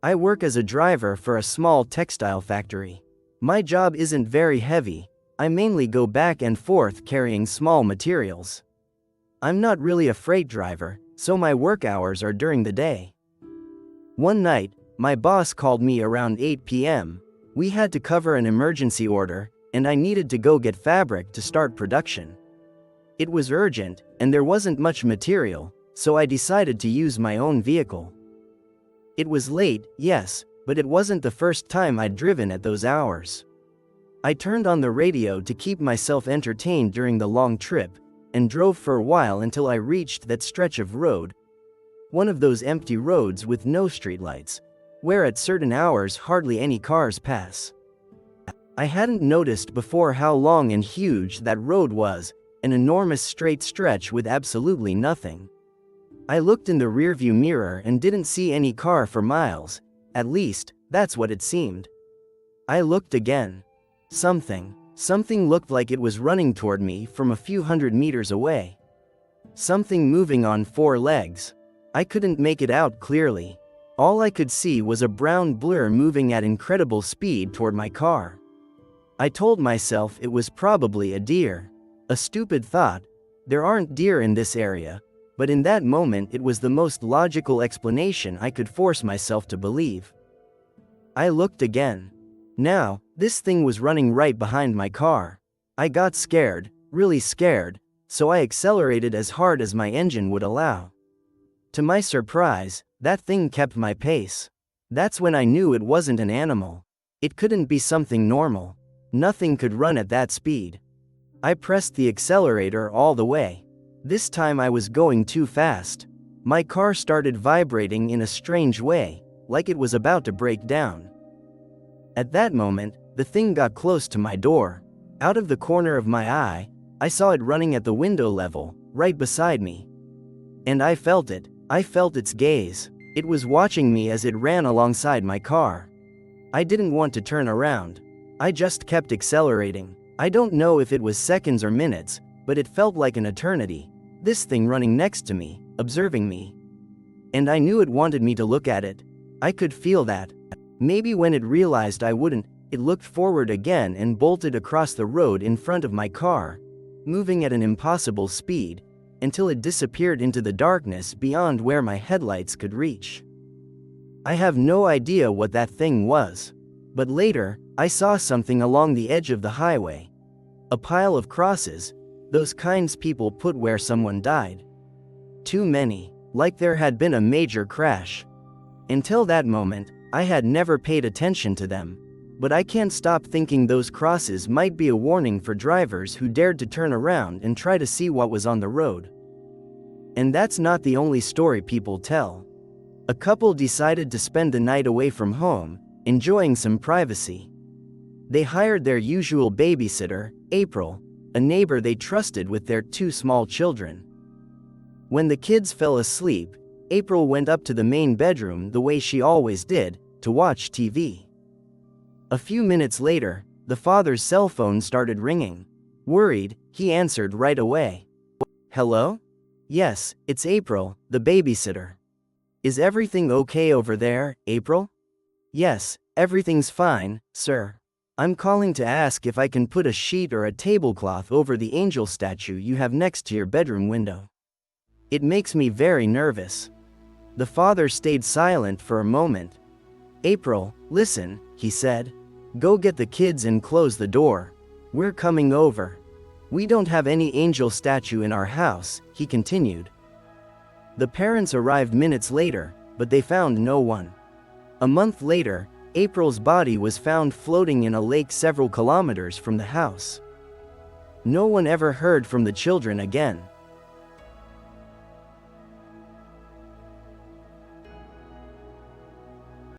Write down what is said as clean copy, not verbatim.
I work as a driver for a small textile factory. My job isn't very heavy, I mainly go back and forth carrying small materials. I'm not really a freight driver, so my work hours are during the day. One night, my boss called me around 8 p.m. We had to cover an emergency order, and I needed to go get fabric to start production. It was urgent, and there wasn't much material, so I decided to use my own vehicle. It was late, yes, but it wasn't the first time I'd driven at those hours. I turned on the radio to keep myself entertained during the long trip, and drove for a while until I reached that stretch of road, one of those empty roads with no streetlights, where at certain hours hardly any cars pass. I hadn't noticed before how long and huge that road was, an enormous straight stretch with absolutely nothing. I looked in the rearview mirror and didn't see any car for miles, at least, that's what it seemed. I looked again. Something looked like it was running toward me from a few hundred meters away. Something moving on 4 legs. I couldn't make it out clearly. All I could see was a brown blur moving at incredible speed toward my car. I told myself it was probably a deer. A stupid thought. There aren't deer in this area, but in that moment it was the most logical explanation I could force myself to believe. I looked again. Now, this thing was running right behind my car. I got scared, really scared, so I accelerated as hard as my engine would allow. To my surprise, that thing kept my pace. That's when I knew it wasn't an animal. It couldn't be something normal. Nothing could run at that speed. I pressed the accelerator all the way. This time I was going too fast. My car started vibrating in a strange way, like it was about to break down. At that moment, the thing got close to my door. Out of the corner of my eye, I saw it running at the window level, right beside me. And I felt it. I felt its gaze. It was watching me as it ran alongside my car. I didn't want to turn around. I just kept accelerating. I don't know if it was seconds or minutes, but it felt like an eternity. This thing running next to me, observing me. And I knew it wanted me to look at it. I could feel that. Maybe when it realized I wouldn't, it looked forward again and bolted across the road in front of my car, moving at an impossible speed, until it disappeared into the darkness beyond where my headlights could reach. I have no idea what that thing was. But later, I saw something along the edge of the highway. A pile of crosses, those kinds people put where someone died. Too many, like there had been a major crash. Until that moment, I had never paid attention to them, but I can't stop thinking those crosses might be a warning for drivers who dared to turn around and try to see what was on the road. And that's not the only story people tell. A couple decided to spend the night away from home, enjoying some privacy. They hired their usual babysitter, April, a neighbor they trusted with their 2 small children. When the kids fell asleep, April went up to the main bedroom the way she always did, to watch TV. A few minutes later, the father's cell phone started ringing. Worried, he answered right away. "Hello? Yes, it's April, the babysitter. Is everything okay over there, April?" "Yes, everything's fine, sir. I'm calling to ask if I can put a sheet or a tablecloth over the angel statue you have next to your bedroom window. It makes me very nervous." The father stayed silent for a moment. "April, listen," he said. "Go get the kids and close the door. We're coming over. We don't have any angel statue in our house," he continued. The parents arrived minutes later, but they found no one. A month later, April's body was found floating in a lake several kilometers from the house. No one ever heard from the children again.